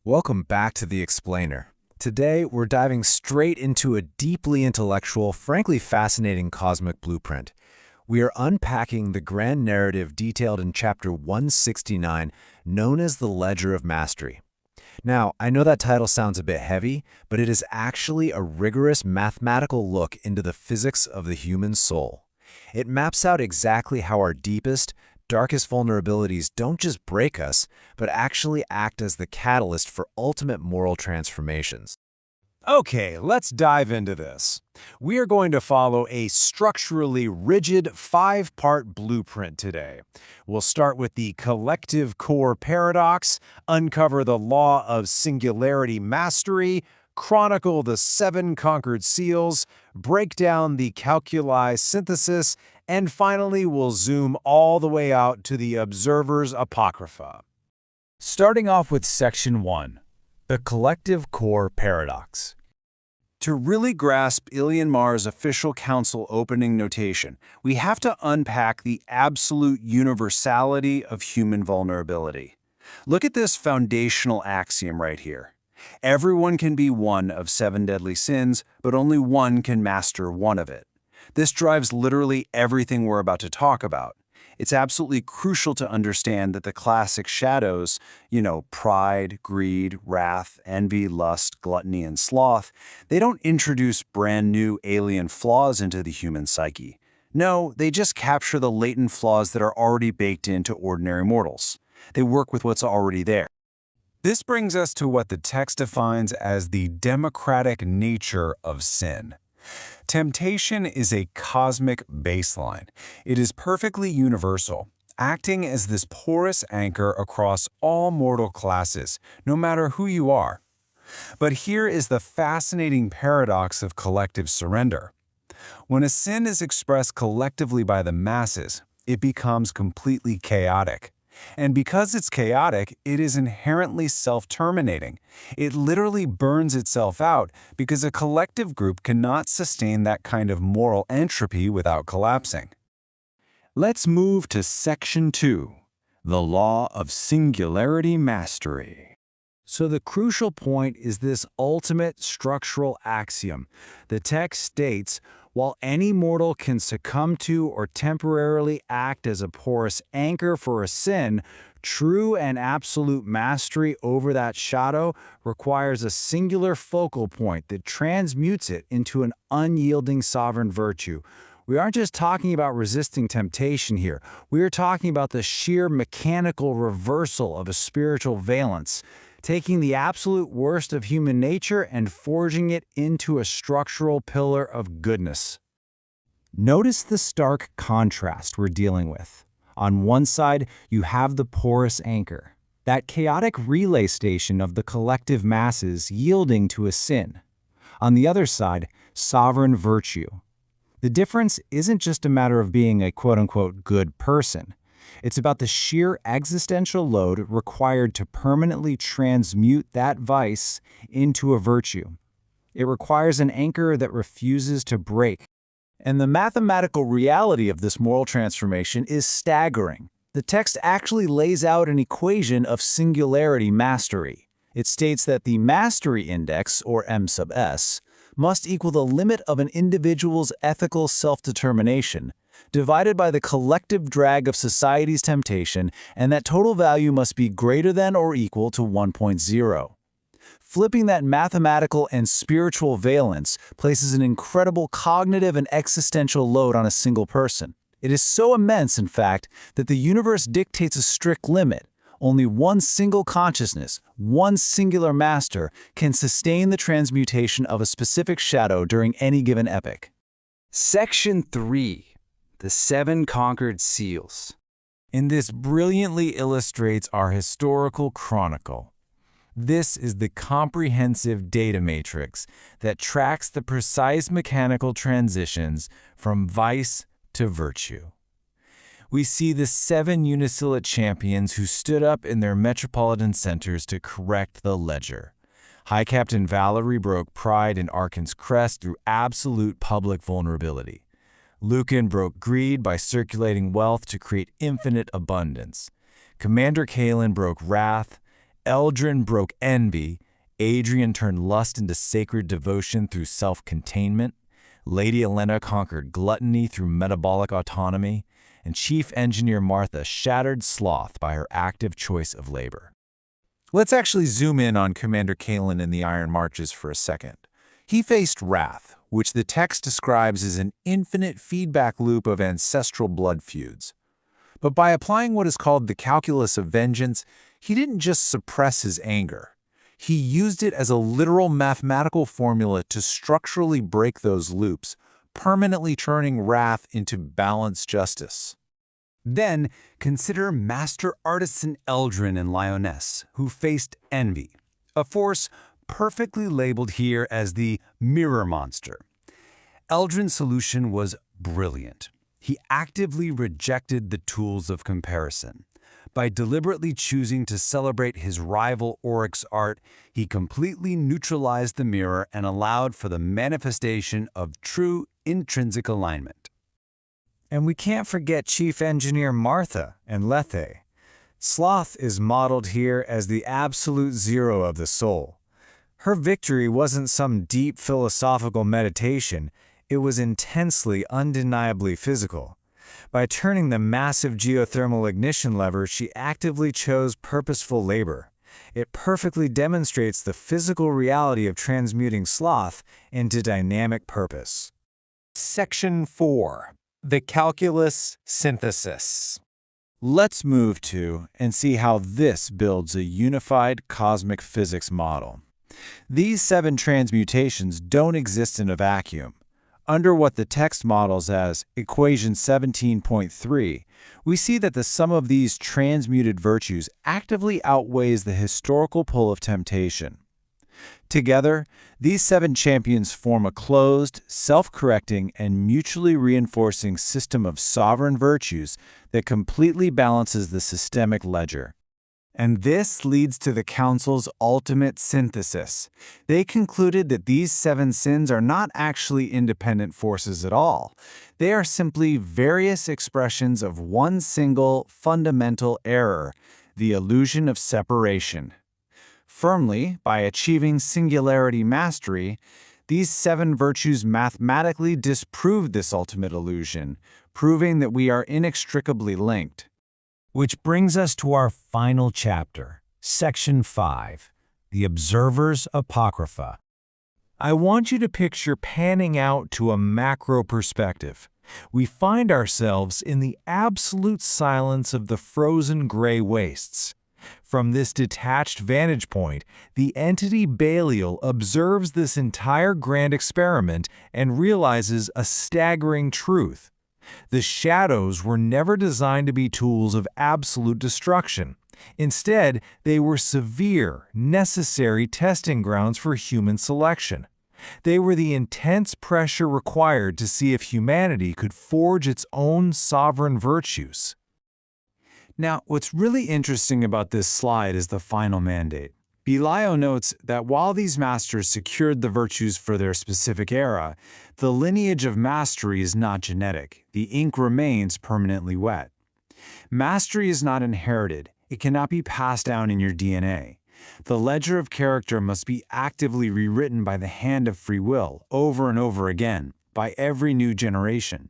Welcome back to The Explainer. Today, we're diving straight into a deeply intellectual, frankly fascinating cosmic blueprint. We are unpacking the grand narrative detailed in Chapter 169, known as the Ledger of Mastery. Now, I know that title sounds a bit heavy, but it is actually a rigorous mathematical look into the physics of the human soul. It maps out exactly how our deepest, darkest vulnerabilities don't just break us, but actually act as the catalyst for ultimate moral transformations. Okay, let's dive into this. We are going to follow a structurally rigid five-part blueprint today. We'll start with the collective core paradox, uncover the law of singularity mastery, chronicle the seven conquered seals, break down the calculi synthesis, and finally we'll zoom all the way out to the observer's apocrypha. Starting off with Section 1, the collective core paradox. To really grasp Ilian Mar's official council opening notation, we have to unpack the absolute universality of human vulnerability. Look at this foundational axiom right here. Everyone can be one of seven deadly sins, but only one can master one of it. This drives literally everything we're about to talk about. It's absolutely crucial to understand that the classic shadows, pride, greed, wrath, envy, lust, gluttony, and sloth, they don't introduce brand new alien flaws into the human psyche. No, they just capture the latent flaws that are already baked into ordinary mortals. They work with what's already there. This brings us to what the text defines as the democratic nature of sin. Temptation is a cosmic baseline. It is perfectly universal, acting as this porous anchor across all mortal classes, no matter who you are. But here is the fascinating paradox of collective surrender. When a sin is expressed collectively by the masses, it becomes completely chaotic. And because it's chaotic, it is inherently self-terminating. It literally burns itself out because a collective group cannot sustain that kind of moral entropy without collapsing. Let's move to Section 2, the law of singularity mastery. So the crucial point is this ultimate structural axiom. The text states, while any mortal can succumb to or temporarily act as a porous anchor for a sin, true and absolute mastery over that shadow requires a singular focal point that transmutes it into an unyielding sovereign virtue. We aren't just talking about resisting temptation here. We are talking about the sheer mechanical reversal of a spiritual valence, taking the absolute worst of human nature and forging it into a structural pillar of goodness. Notice the stark contrast we're dealing with. On one side, you have the porous anchor, that chaotic relay station of the collective masses yielding to a sin. On the other side, sovereign virtue. The difference isn't just a matter of being a quote-unquote good person. It's about the sheer existential load required to permanently transmute that vice into a virtue. It requires an anchor that refuses to break. And the mathematical reality of this moral transformation is staggering. The text actually lays out an equation of singularity mastery. It states that the mastery index, or M sub s, must equal the limit of an individual's ethical self-determination, divided by the collective drag of society's temptation, and that total value must be greater than or equal to 1.0. Flipping that mathematical and spiritual valence places an incredible cognitive and existential load on a single person. It is so immense, in fact, that the universe dictates a strict limit. Only one single consciousness, one singular master, can sustain the transmutation of a specific shadow during any given epoch. Section 3. The Seven Conquered Seals. And this brilliantly illustrates our historical chronicle. This is the comprehensive data matrix that tracks the precise mechanical transitions from vice to virtue. We see the seven unicillate champions who stood up in their metropolitan centers to correct the ledger. High Captain Valerie broke pride in Arkan's crest through absolute public vulnerability. Lucan broke greed by circulating wealth to create infinite abundance. Commander Kalen broke wrath, Eldrin broke envy, Adrian turned lust into sacred devotion through self-containment, Lady Elena conquered gluttony through metabolic autonomy, and Chief Engineer Martha shattered sloth by her active choice of labor. Let's actually zoom in on Commander Kalen in the Iron Marches for a second. He faced wrath, which the text describes as an infinite feedback loop of ancestral blood feuds. But by applying what is called the calculus of vengeance, he didn't just suppress his anger. He used it as a literal mathematical formula to structurally break those loops, permanently turning wrath into balanced justice. Then, consider Master Artisan Eldrin and Lioness, who faced envy, a force perfectly labeled here as the mirror monster. Eldrin's solution was brilliant. He actively rejected the tools of comparison. By deliberately choosing to celebrate his rival Oryx's art, he completely neutralized the mirror and allowed for the manifestation of true intrinsic alignment. And we can't forget Chief Engineer Martha and Lethe. Sloth is modeled here as the absolute zero of the soul. Her victory wasn't some deep philosophical meditation, it was intensely, undeniably physical. By turning the massive geothermal ignition lever, she actively chose purposeful labor. It perfectly demonstrates the physical reality of transmuting sloth into dynamic purpose. Section 4. The Calculus Synthesis. Let's move to and see how this builds a unified cosmic physics model. These 7 transmutations don't exist in a vacuum. Under what the text models as equation 17.3, we see that the sum of these transmuted virtues actively outweighs the historical pull of temptation. Together, these 7 champions form a closed, self-correcting, and mutually reinforcing system of sovereign virtues that completely balances the systemic ledger. And this leads to the Council's ultimate synthesis. They concluded that these 7 sins are not actually independent forces at all. They are simply various expressions of one single fundamental error, the illusion of separation. Firmly, by achieving singularity mastery, these 7 virtues mathematically disproved this ultimate illusion, proving that we are inextricably linked. Which brings us to our final chapter, Section 5, The Observer's Apocrypha. I want you to picture panning out to a macro perspective. We find ourselves in the absolute silence of the frozen gray wastes. From this detached vantage point, the entity Belial observes this entire grand experiment and realizes a staggering truth. The shadows were never designed to be tools of absolute destruction. Instead, they were severe, necessary testing grounds for human selection. They were the intense pressure required to see if humanity could forge its own sovereign virtues. Now, what's really interesting about this slide is the final mandate. Belial notes that while these masters secured the virtues for their specific era, the lineage of mastery is not genetic. The ink remains permanently wet. Mastery is not inherited. It cannot be passed down in your DNA. The ledger of character must be actively rewritten by the hand of free will, over and over again, by every new generation.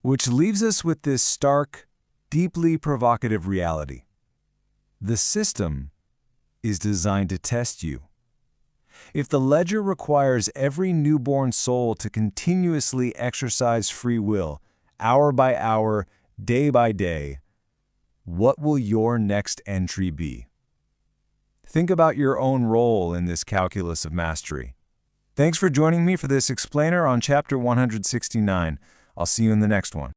Which leaves us with this stark, deeply provocative reality. The system is designed to test you. If the ledger requires every newborn soul to continuously exercise free will, hour by hour, day by day, what will your next entry be? Think about your own role in this calculus of mastery. Thanks for joining me for this explainer on Chapter 169. I'll see you in the next one.